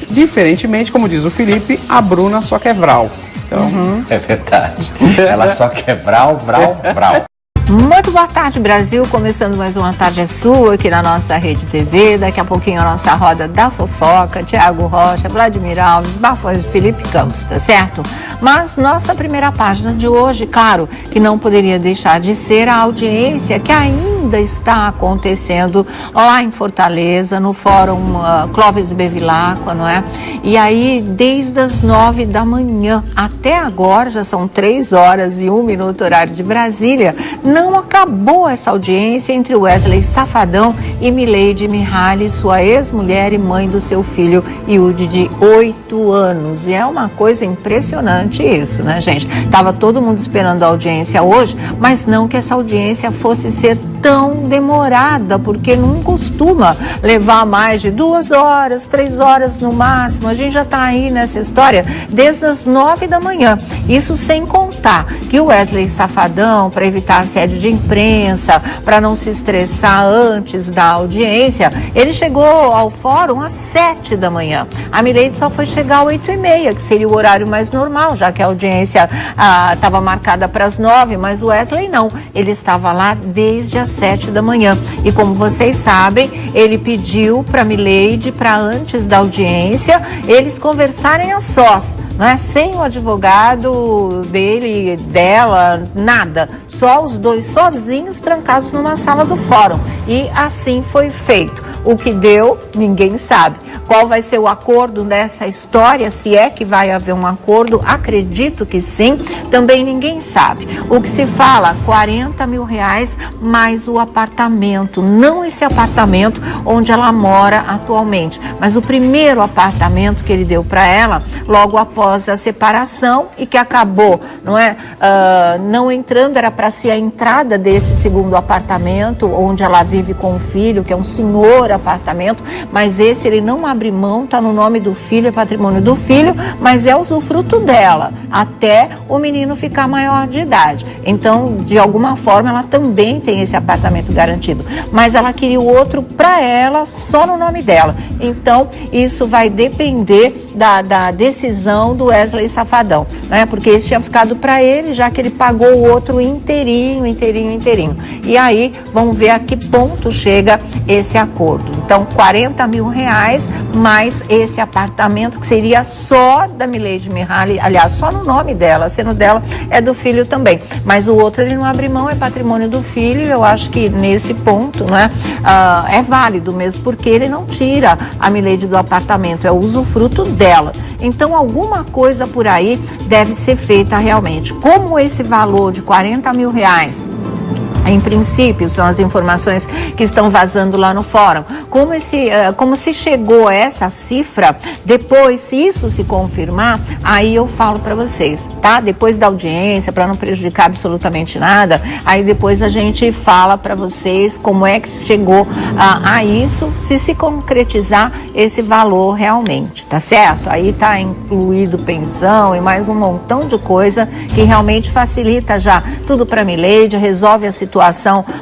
[SPEAKER 2] Diferentemente, como diz o Felipe, a Bruna só quer vral. Então,
[SPEAKER 3] É verdade. Ela só quer vral, vral, vral.
[SPEAKER 1] Muito boa tarde, Brasil. Começando mais uma Tarde é Sua aqui na nossa Rede TV. Daqui a pouquinho a nossa roda da fofoca. Tiago Rocha, Vladimir Alves, bafões de Felipe Campos, tá certo? Mas nossa primeira página de hoje, claro, que não poderia deixar de ser a audiência que ainda está acontecendo lá em Fortaleza, no Fórum Clóvis Bevilacqua, não é? E aí, desde as 9 da manhã até agora, já são 3 horas e 1 minuto horário de Brasília, não acabou essa audiência entre Wesley Safadão e Mileide Mihaly, sua ex-mulher e mãe do seu filho Yudi, de 8 anos. E é uma coisa impressionante isso, né, gente? Tava todo mundo esperando a audiência hoje, mas não que essa audiência fosse ser tão demorada, porque não costuma levar mais de 2 horas, 3 horas no máximo. A gente já está aí nessa história desde as 9 da manhã. Isso sem contar que o Wesley Safadão, para evitar assédio de imprensa, para não se estressar antes da audiência, ele chegou ao fórum às 7 da manhã. A Mileide só foi chegar às 8h30, que seria o horário mais normal, já que a audiência estava marcada para as 9, mas o Wesley não. Ele estava lá desde as 7 da manhã. E como vocês sabem, ele pediu para a Mileide, para antes da audiência, eles conversarem a sós, né? Sem o advogado dele, dela, nada. Só os dois sozinhos, trancados numa sala do fórum. E assim foi feito. O que deu, ninguém sabe. Qual vai ser o acordo nessa história? Se é que vai haver um acordo, acredito que sim, também ninguém sabe. O que se fala, R$40 mil mais o apartamento, não esse apartamento onde ela mora atualmente, mas o primeiro apartamento que ele deu para ela logo após a separação e que acabou, não entrando, era para ser a entrada desse segundo apartamento onde ela vive com o filho, que é um senhor apartamento, mas esse ele não abre mão, está no nome do filho, é patrimônio do filho, mas é usufruto dela, até o menino ficar maior de idade. Então, de alguma forma, ela também tem esse apartamento garantido, mas ela queria o outro para ela, só no nome dela. Então, isso vai depender da decisão do Wesley Safadão, né? Porque esse tinha ficado para ele, já que ele pagou o outro inteirinho. E aí, vamos ver a que ponto chega esse acordo. Então, R$40 mil mais esse apartamento, que seria só da Mileide Mihaly, aliás, só no nome dela, sendo dela, é do filho também. Mas o outro ele não abre mão, é patrimônio do filho. Eu acho que nesse ponto, né, é válido mesmo, porque ele não tira a Mileide do apartamento, é o usufruto dela. Então, alguma coisa por aí deve ser feita realmente. Como esse valor de R$40 mil, em princípio, são as informações que estão vazando lá no fórum. Como se chegou a essa cifra, depois, se isso se confirmar, aí eu falo para vocês, tá? Depois da audiência, para não prejudicar absolutamente nada, aí depois a gente fala para vocês como é que chegou a isso, se concretizar esse valor realmente, tá certo? Aí tá incluído pensão e mais um montão de coisa que realmente facilita já tudo para Mileide, resolve a situação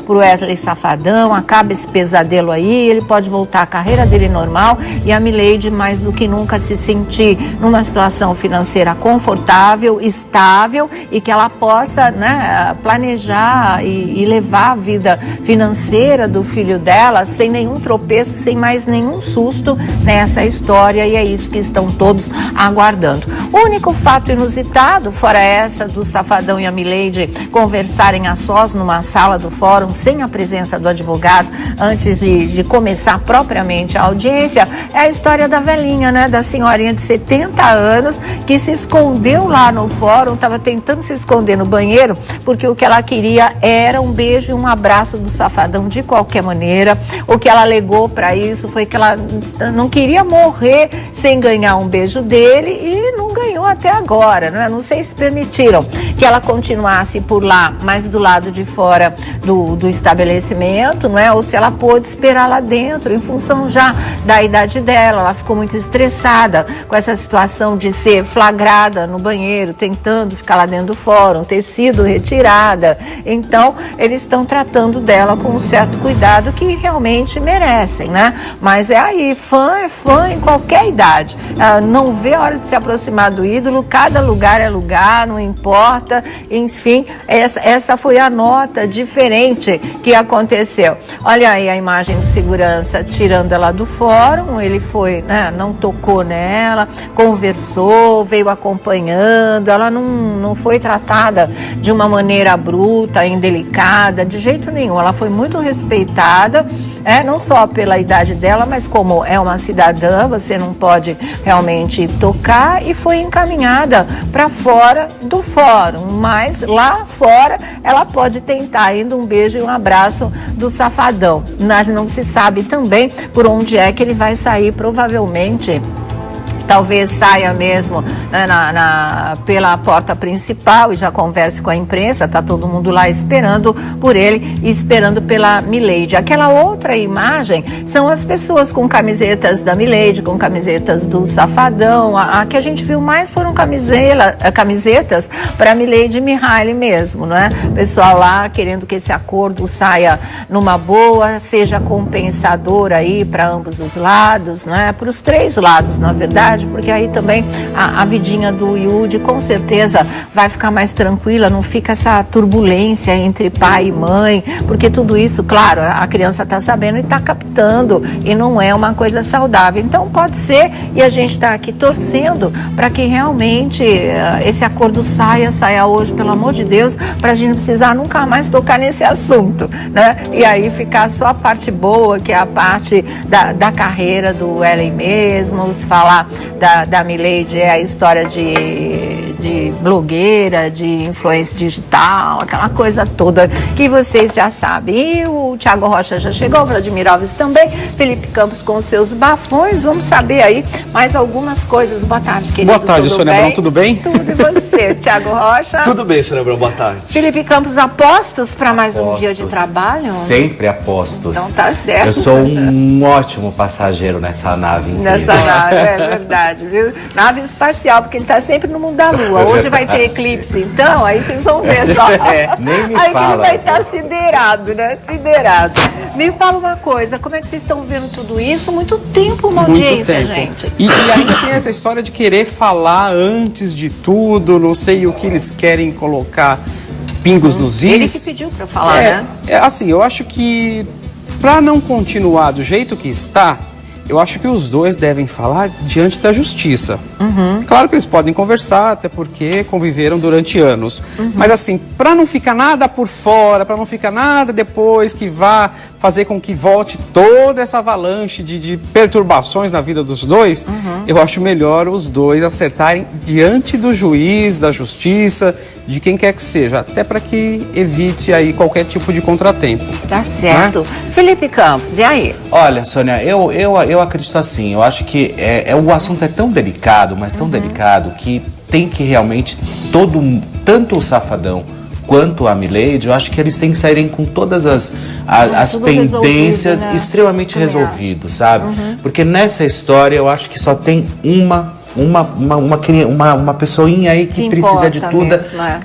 [SPEAKER 1] para o Wesley Safadão, acaba esse pesadelo aí, ele pode voltar à carreira dele normal e a Mileide mais do que nunca se sentir numa situação financeira confortável, estável e que ela possa, né, planejar e levar a vida financeira do filho dela sem nenhum tropeço, sem mais nenhum susto nessa história, e é isso que estão todos aguardando. O único fato inusitado, fora essa do Safadão e a Mileide conversarem a sós numa sala do fórum, sem a presença do advogado, antes de começar propriamente a audiência, é a história da velhinha, né, da senhorinha de 70 anos, que se escondeu lá no fórum, estava tentando se esconder no banheiro, porque o que ela queria era um beijo e um abraço do Safadão de qualquer maneira. O que ela alegou para isso foi que ela não queria morrer sem ganhar um beijo dele, e não ganhou até agora, né? Não sei se permitiram que ela continuasse por lá, mas do lado de fora do estabelecimento, não é? Ou se ela pôde esperar lá dentro, em função já da idade dela. Ela ficou muito estressada com essa situação de ser flagrada no banheiro, tentando ficar lá dentro do fórum, ter sido retirada. Então, eles estão tratando dela com um certo cuidado que realmente merecem, né? Mas é aí, fã é fã em qualquer idade. Não vê a hora de se aproximar do ídolo, cada lugar é lugar, não importa, enfim, essa foi a nota diferente que aconteceu. Olha aí a imagem de segurança tirando ela do fórum, ele foi, né, não tocou nela, conversou, veio acompanhando, ela não foi tratada de uma maneira bruta, indelicada, de jeito nenhum, ela foi muito respeitada, não só pela idade dela, mas como é uma cidadã, você não pode realmente tocar, e foi encaminhada para fora do fórum, mas lá fora ela pode tentar ainda um beijo e um abraço do Safadão. Não se sabe também por onde é que ele vai sair, provavelmente talvez saia mesmo, né, pela porta principal e já converse com a imprensa, tá todo mundo lá esperando por ele e esperando pela Milady. Aquela outra imagem são as pessoas com camisetas da Milady, com camisetas do Safadão. A que a gente viu mais foram camisetas para Milady Mihaly mesmo, não é? Pessoal lá querendo que esse acordo saia numa boa, seja compensador aí para ambos os lados, não é? Para os três lados, na verdade, porque aí também a vidinha do Yudi com certeza vai ficar mais tranquila, não fica essa turbulência entre pai e mãe, porque tudo isso, claro, a criança está sabendo e está captando, e não é uma coisa saudável. Então pode ser, e a gente está aqui torcendo para que realmente esse acordo saia hoje, pelo amor de Deus, para a gente não precisar nunca mais tocar nesse assunto, né? E aí ficar só a parte boa, que é a parte da carreira do Ellen mesmo, se falar da Milady é a história de blogueira, de influência digital, aquela coisa toda que vocês já sabem. E o Thiago Rocha já chegou, o Vladimir Alves também, Felipe Campos com os seus bafões. Vamos saber aí mais algumas coisas. Boa tarde, querido.
[SPEAKER 2] Boa tarde, Sônia Abrão, tudo bem?
[SPEAKER 1] Tudo, e você, Thiago Rocha?
[SPEAKER 4] Tudo bem, Sônia Abrão, boa tarde.
[SPEAKER 1] Felipe Campos, apostos para mais um dia de trabalho?
[SPEAKER 3] Sempre apostos.
[SPEAKER 1] Então tá certo.
[SPEAKER 3] Eu sou um ótimo passageiro nessa nave incrível.
[SPEAKER 1] Nessa nave, é verdade, viu? Nave espacial, porque ele tá sempre no mundo da Lua. Hoje vai ter eclipse, então, aí vocês vão ver só.
[SPEAKER 3] Nem me
[SPEAKER 1] aí
[SPEAKER 3] fala.
[SPEAKER 1] Ele vai estar siderado, né? Siderado. Me fala uma coisa, como é que vocês estão vendo tudo isso? Muito tempo uma audiência, gente.
[SPEAKER 2] E ainda tem essa história de querer falar antes de tudo, não sei o que eles querem colocar pingos nos is.
[SPEAKER 1] Ele que pediu para falar, né?
[SPEAKER 2] Assim, eu acho que para não continuar do jeito que está, eu acho que os dois devem falar diante da justiça. Claro que eles podem conversar, até porque conviveram durante anos. Mas assim, para não ficar nada por fora, para não ficar nada depois que vá fazer com que volte toda essa avalanche de perturbações na vida dos dois, eu acho melhor os dois acertarem diante do juiz, da justiça, de quem quer que seja, até para que evite aí qualquer tipo de contratempo.
[SPEAKER 1] Tá certo. Felipe Campos, e aí?
[SPEAKER 3] Olha, Sônia, eu acredito assim, eu acho que o assunto é tão delicado, mas tão delicado, que tem que realmente tanto o Safadão quanto a Milady, eu acho que eles têm que saírem com todas as pendências, né? Extremamente resolvido, sabe? Porque nessa história eu acho que só tem uma pessoinha aí que precisa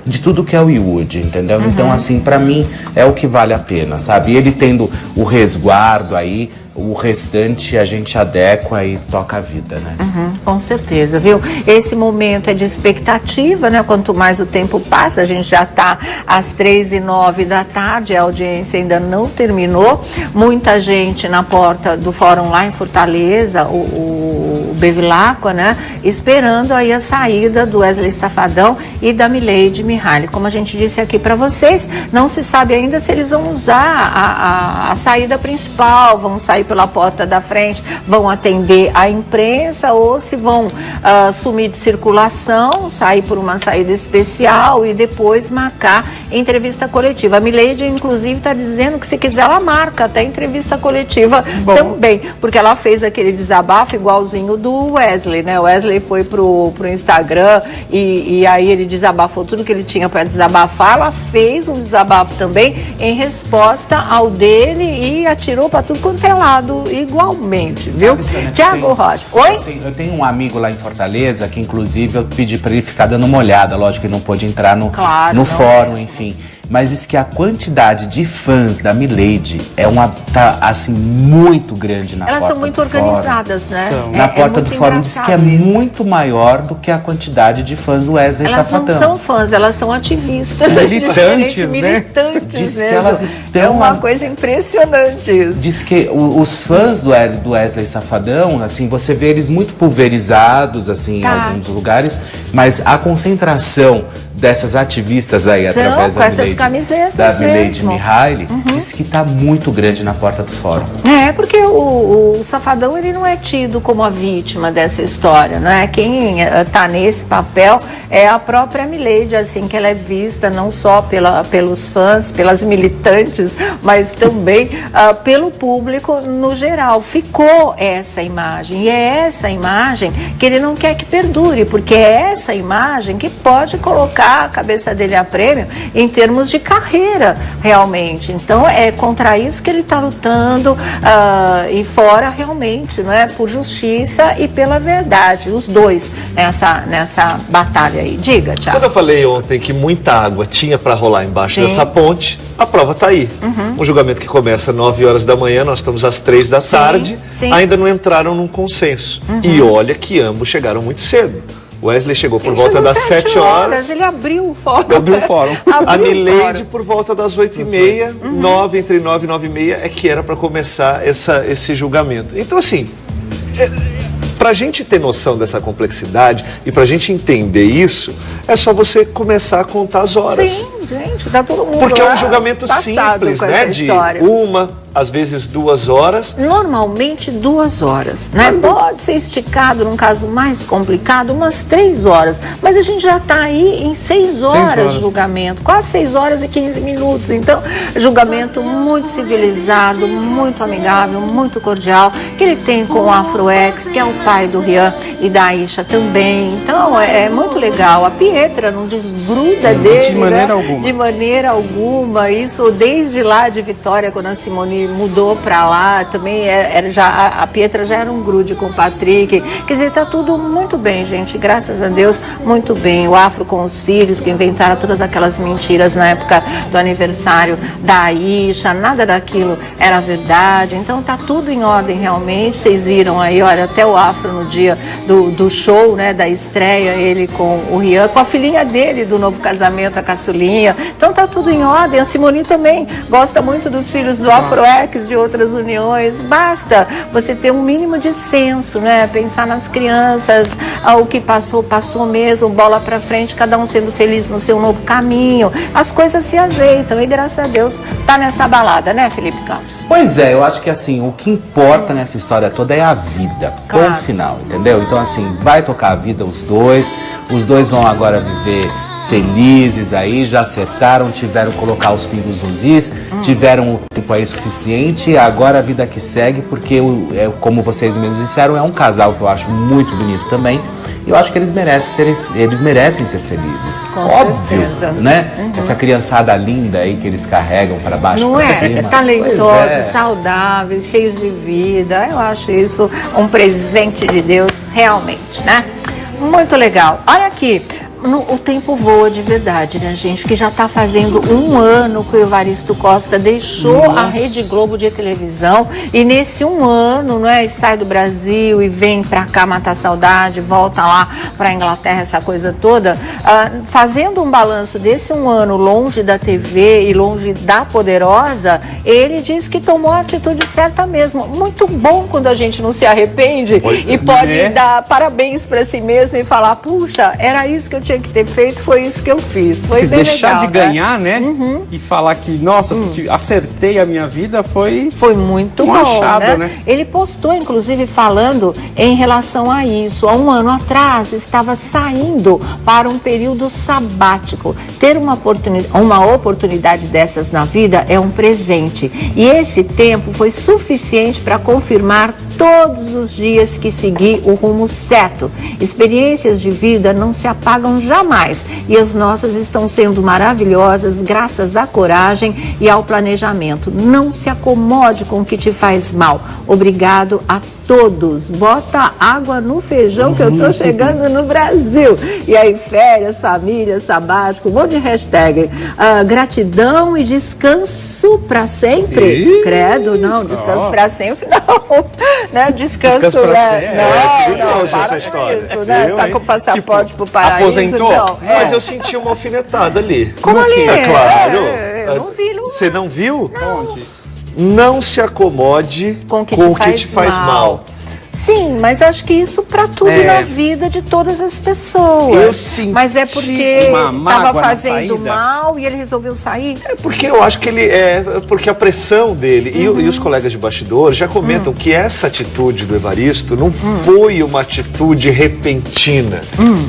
[SPEAKER 3] de tudo que é o Yudi, entendeu? Então, assim, pra mim é o que vale a pena, sabe? Ele tendo o resguardo aí, o restante a gente adequa e toca a vida, né?
[SPEAKER 1] Com certeza, viu? Esse momento é de expectativa, né? Quanto mais o tempo passa, a gente já está às 3h09 da tarde, a audiência ainda não terminou. Muita gente na porta do fórum lá em Fortaleza, o Bevilacqua, né? Esperando aí a saída do Wesley Safadão e da Milady Mihaly. Como a gente disse aqui para vocês, não se sabe ainda se eles vão usar a saída principal, vão sair pela porta da frente, vão atender a imprensa ou se vão sumir de circulação, sair por uma saída especial e depois marcar entrevista coletiva. A Milady, inclusive, está dizendo que se quiser ela marca até entrevista coletiva também, porque ela fez aquele desabafo igualzinho do Wesley, né? O Wesley foi pro Instagram e aí ele desabafou tudo que ele tinha para desabafar. Ela fez um desabafo também em resposta ao dele e atirou para tudo quanto é lado igualmente, viu? Thiago Rocha. Oi?
[SPEAKER 3] Eu tenho um amigo lá em Fortaleza que, inclusive, eu pedi para ele ficar dando uma olhada. Lógico que ele não pôde entrar no fórum, enfim. mas diz que a quantidade de fãs da Milady tá assim muito grande na
[SPEAKER 1] Elas
[SPEAKER 3] porta
[SPEAKER 1] são muito
[SPEAKER 3] do
[SPEAKER 1] organizadas,
[SPEAKER 3] fórum.
[SPEAKER 1] né?
[SPEAKER 3] Na porta do fórum diz que é muito maior do que a quantidade de fãs do Wesley Safadão.
[SPEAKER 1] Elas não são fãs, elas são ativistas.
[SPEAKER 2] Militantes, né?
[SPEAKER 1] Militantes
[SPEAKER 3] Diz que
[SPEAKER 1] mesmo.
[SPEAKER 3] elas estão...
[SPEAKER 1] É uma coisa impressionante isso.
[SPEAKER 3] Diz que os fãs do Wesley Safadão, assim, você vê eles muito pulverizados, assim, em alguns lugares, mas a concentração dessas ativistas aí, através da Milady Mihaly, diz que está muito grande na porta do fórum.
[SPEAKER 1] É, porque o Safadão, ele não é tido como a vítima dessa história, não é? Quem está nesse papel é a própria Milady, assim, que ela é vista não só pelos fãs, pelas militantes, mas também pelo público no geral. Ficou essa imagem, e é essa imagem que ele não quer que perdure, porque é essa imagem que pode colocar a cabeça dele a prêmio em termos de carreira, realmente. Então, é contra isso que ele está lutando, e fora, realmente, não é, por justiça e pela verdade, os dois nessa batalha aí. Diga, Thiago.
[SPEAKER 4] Quando eu falei ontem que muita água tinha para rolar embaixo dessa ponte, a prova está aí. Um julgamento que começa às 9 horas da manhã, nós estamos às 3 da tarde, ainda não entraram num consenso. E olha que ambos chegaram muito cedo. Wesley chegou por volta das 7 horas.
[SPEAKER 1] Ele abriu o fórum.
[SPEAKER 4] A Milady por volta das 8h30, 9, entre 9 e 9h30 é que era para começar esse julgamento. Então, assim, para a gente ter noção dessa complexidade e para a gente entender isso, é só você começar a contar as horas.
[SPEAKER 1] Sim, gente, dá todo mundo.
[SPEAKER 4] Porque é um julgamento simples, né? De às vezes 2 horas.
[SPEAKER 1] Normalmente 2 horas, né? Pode ser esticado, num caso mais complicado, umas 3 horas. Mas a gente já está aí em 6 horas de julgamento, quase 6 horas e 15 minutos. Então, julgamento muito civilizado, muito amigável, muito cordial, que ele tem com o Afroex, que é o pai do Rian e da Aisha também. Então, é muito legal. A Pietra não desgruda dele,
[SPEAKER 2] de maneira alguma.
[SPEAKER 1] De maneira alguma. Isso desde lá de Vitória, quando a Simone mudou para lá, também a Pietra já era um grude com o Patrick. Quer dizer, tá tudo muito bem, gente, graças a Deus, muito bem. O Afro com os filhos, que inventaram todas aquelas mentiras na época do aniversário da Aisha, nada daquilo era verdade. Então tá tudo em ordem realmente. Vocês viram aí, olha, até o Afro no dia do show, né, da estreia, ele com o Rian, com a filhinha dele do novo casamento, a caçulinha. Então tá tudo em ordem. A Simone também gosta muito dos filhos do Afroex, de outras uniões. Basta você ter um mínimo de senso, né? Pensar nas crianças, o que passou, passou mesmo, bola pra frente, cada um sendo feliz no seu novo caminho. As coisas se ajeitam e graças a Deus tá nessa balada, né, Felipe Campos?
[SPEAKER 3] Pois é, eu acho que assim, o que importa nessa história toda é a vida, ponto final, entendeu? Então assim, vai tocar a vida os dois vão agora viver felizes aí, já acertaram, tiveram que colocar os pingos nos is, tiveram o tempo aí suficiente, agora a vida que segue, porque, como vocês mesmos disseram, é um casal que eu acho muito bonito também, e eu acho que eles merecem ser felizes.
[SPEAKER 1] Com
[SPEAKER 3] óbvio,
[SPEAKER 1] certeza.
[SPEAKER 3] Né? Essa criançada linda aí que eles carregam para baixo,
[SPEAKER 1] não
[SPEAKER 3] pra
[SPEAKER 1] é?
[SPEAKER 3] cima.
[SPEAKER 1] Talentosos, saudáveis, cheios de vida. Eu acho isso um presente de Deus, realmente, né? Muito legal. Olha aqui. O tempo voa de verdade, né, gente? Que já está fazendo 1 ano que o Evaristo Costa deixou a Rede Globo de televisão, e nesse 1 ano, né, sai do Brasil e vem para cá matar saudade, volta lá para a Inglaterra, essa coisa toda, fazendo um balanço desse 1 ano longe da TV e longe da Poderosa, ele diz que tomou a atitude certa mesmo. Muito bom quando a gente não se arrepende e pode dar parabéns para si mesmo e falar, puxa, era isso que eu tinha que ter feito, foi isso que eu fiz. Foi bem
[SPEAKER 2] deixar
[SPEAKER 1] legal,
[SPEAKER 2] de ganhar, né? E falar que, nossa, acertei a minha vida, foi
[SPEAKER 1] muito bom,
[SPEAKER 2] achado, né?
[SPEAKER 1] Ele postou, inclusive, falando em relação a isso. Há 1 ano atrás, estava saindo para um período sabático. Ter uma oportunidade dessas na vida é um presente. E esse tempo foi suficiente para confirmar todos os dias que segui o rumo certo. Experiências de vida não se apagam jamais, e as nossas estão sendo maravilhosas graças à coragem e ao planejamento. Não se acomode com o que te faz mal. Obrigado a todos, bota água no feijão que eu tô chegando no Brasil. E aí, férias, família, sabático, um monte de hashtag. Gratidão e descanso pra sempre. Credo, não, descanso pra sempre não. Né? Descanso pra sempre. Não,
[SPEAKER 4] essa história.
[SPEAKER 1] Isso, né? Tá com o passaporte pro paraíso.
[SPEAKER 2] Aposentou?
[SPEAKER 1] Não,
[SPEAKER 4] Mas eu senti uma alfinetada ali.
[SPEAKER 1] Como ali?
[SPEAKER 4] É claro.
[SPEAKER 1] Eu não vi, não.
[SPEAKER 4] Você não viu?
[SPEAKER 2] Onde?
[SPEAKER 4] Não se acomode com o que te faz mal.
[SPEAKER 1] Sim, mas acho que isso para tudo na vida de todas as pessoas.
[SPEAKER 4] Eu senti
[SPEAKER 1] mas é porque
[SPEAKER 2] uma mágoa
[SPEAKER 1] estava
[SPEAKER 2] na
[SPEAKER 1] fazendo
[SPEAKER 2] saída.
[SPEAKER 1] mal e ele resolveu sair?
[SPEAKER 4] É porque eu acho que porque a pressão dele e os colegas de bastidor já comentam que essa atitude do Evaristo não foi uma atitude repentina,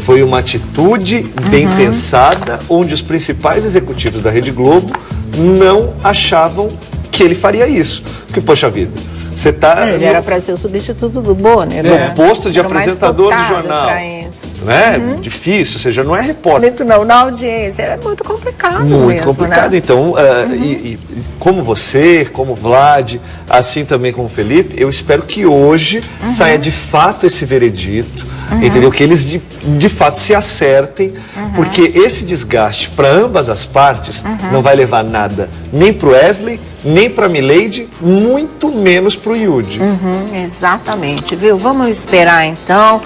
[SPEAKER 4] foi uma atitude bem pensada, onde os principais executivos da Rede Globo não achavam que ele faria isso. Porque, poxa vida, você tá
[SPEAKER 1] Ele era para ser o substituto do Bonner, né?
[SPEAKER 4] no posto de
[SPEAKER 1] Era mais
[SPEAKER 4] apresentador do
[SPEAKER 1] cotado
[SPEAKER 4] jornal.
[SPEAKER 1] pra isso.
[SPEAKER 4] Né? Difícil, ou seja, não é repórter.
[SPEAKER 1] Muito não, na audiência. É muito complicado
[SPEAKER 4] Muito
[SPEAKER 1] mesmo,
[SPEAKER 4] complicado,
[SPEAKER 1] né?
[SPEAKER 4] então, e como você, como Vlad, assim também como o Felipe, eu espero que hoje saia de fato esse veredito, entendeu? Que eles de fato se acertem, porque esse desgaste para ambas as partes não vai levar nada, nem para o Wesley, nem para a Milady, muito menos para o Yudi.
[SPEAKER 1] Exatamente, viu? Vamos esperar então.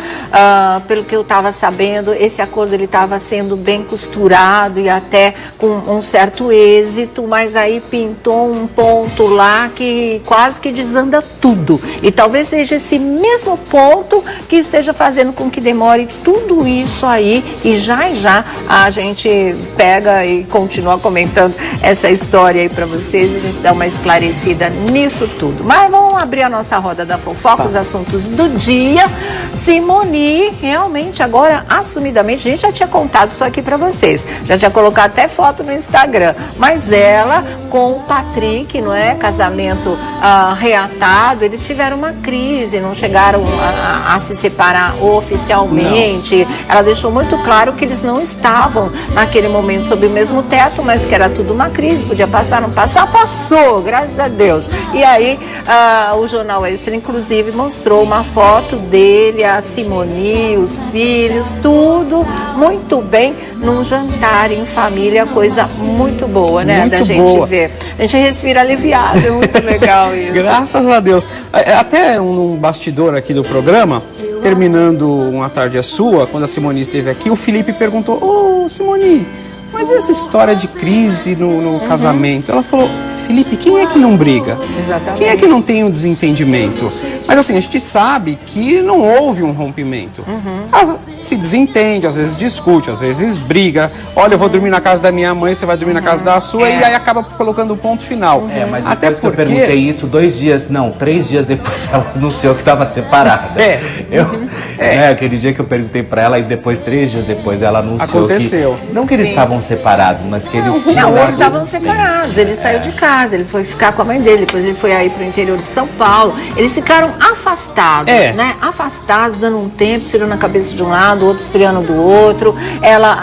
[SPEAKER 1] Pelo que eu estava sabendo, esse acordo ele estava sendo bem costurado e até com um certo êxito, mas aí pintou um ponto lá que quase que desanda tudo. E talvez seja esse mesmo ponto que esteja fazendo com que demore tudo isso aí e já a gente pega e continua comentando essa história aí para vocês e a gente dá uma esclarecida nisso tudo. Mas vamos abrir a nossa roda da fofoca, os assuntos do dia. Simone, realmente agora, assumidamente, a gente já tinha contado isso aqui pra vocês, já tinha colocado até foto no Instagram, mas ela com o Patrick, não é? Casamento reatado, eles tiveram uma crise, não chegaram a se separar oficialmente. Não. Ela deixou muito claro que eles não estavam naquele momento sob o mesmo teto, mas que era tudo uma crise, podia passar, não passar, passou, graças a Deus. E aí, o Jornal Extra, inclusive, mostrou uma foto dele, a Simone, os filhos, tudo muito bem, num jantar em família, coisa muito boa, né?
[SPEAKER 2] Muito
[SPEAKER 1] da gente
[SPEAKER 2] boa.
[SPEAKER 1] ver. A gente respira aliviado, é muito legal isso.
[SPEAKER 2] Graças a Deus. Até um bastidor aqui do programa, terminando Uma Tarde é Sua, quando a Simone esteve aqui, o Felipe perguntou: ô Simone, mas essa história de crise no casamento? Ela falou: Felipe, quem é que não briga?
[SPEAKER 1] Exatamente.
[SPEAKER 2] Quem é que não tem um desentendimento? Mas assim, a gente sabe que não houve um rompimento. Ela se desentende, às vezes discute, às vezes briga. Olha, eu vou dormir na casa da minha mãe, você vai dormir na casa da sua, e aí acaba colocando o ponto final.
[SPEAKER 3] Mas
[SPEAKER 2] até
[SPEAKER 3] depois que eu perguntei isso, 3 dias depois ela anunciou que estava separada. Aquele dia que eu perguntei pra ela, e depois, 3 dias depois, ela anunciou
[SPEAKER 2] Aconteceu.
[SPEAKER 3] que... Não que eles estavam separados, mas que eles tinham...
[SPEAKER 1] Não, eles estavam separados, ele saiu de casa, ele foi ficar com a mãe dele, depois ele foi aí pro interior de São Paulo. Eles ficaram afastados, né? Afastados, dando um tempo, esfriando na cabeça de um lado, outro esfriando do outro. Ela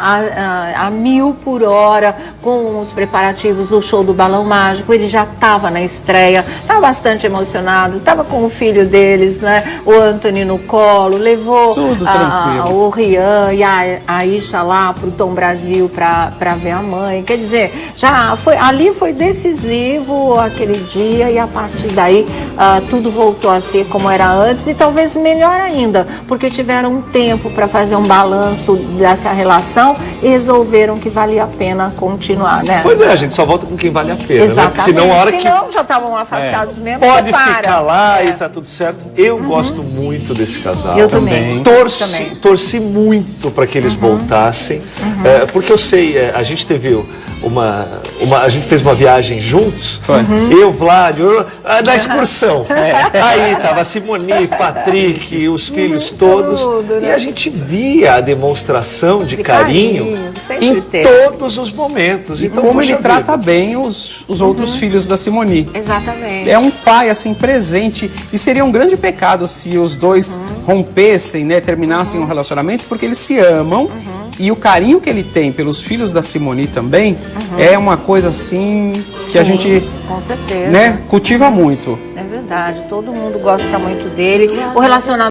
[SPEAKER 1] a 1000 por hora com os preparativos do show do Balão Mágico. Ele já estava na estreia, estava bastante emocionado, estava com o filho deles, né? O Anthony no colo, levou o Rian e a Aisha lá pro Tom Brasil para ver a mãe. Quer dizer, já foi, ali foi decisivo aquele dia e a partir daí tudo voltou a ser como era antes e talvez melhor ainda, porque tiveram um tempo para fazer um balanço dessa relação e resolveram que valia a pena continuar, né?
[SPEAKER 4] Pois é, a gente só volta com quem vale a pena,
[SPEAKER 1] Exatamente.
[SPEAKER 4] né? Porque senão, a hora
[SPEAKER 1] senão já estavam afastados mesmo,
[SPEAKER 4] pode
[SPEAKER 1] separa.
[SPEAKER 4] ficar lá e tá tudo certo. Eu gosto muito desse casal.
[SPEAKER 1] Eu também.
[SPEAKER 4] Torci muito para que eles voltassem, porque eu sei, a gente teve a gente fez uma viagem juntos.
[SPEAKER 2] Foi.
[SPEAKER 4] Eu, Vlad, na excursão. Aí tava a Simone, Patrick, os filhos todos.
[SPEAKER 1] tudo, né?
[SPEAKER 4] E a gente via a demonstração de carinho
[SPEAKER 1] sempre
[SPEAKER 4] em
[SPEAKER 1] tem.
[SPEAKER 4] todos os momentos.
[SPEAKER 2] E
[SPEAKER 4] Então,
[SPEAKER 2] como
[SPEAKER 4] poxa
[SPEAKER 2] ele trata
[SPEAKER 4] vida.
[SPEAKER 2] bem os outros filhos da Simone.
[SPEAKER 1] Exatamente.
[SPEAKER 2] É um pai, assim, presente. E seria um grande pecado se os dois rompessem, né, terminassem um relacionamento, porque eles se amam. E o carinho que ele tem pelos filhos da Simone também é uma coisa, assim, que a gente,
[SPEAKER 1] com certeza.
[SPEAKER 2] né, cultiva muito.
[SPEAKER 1] É verdade. verdade. Todo mundo gosta muito dele. O relacionamento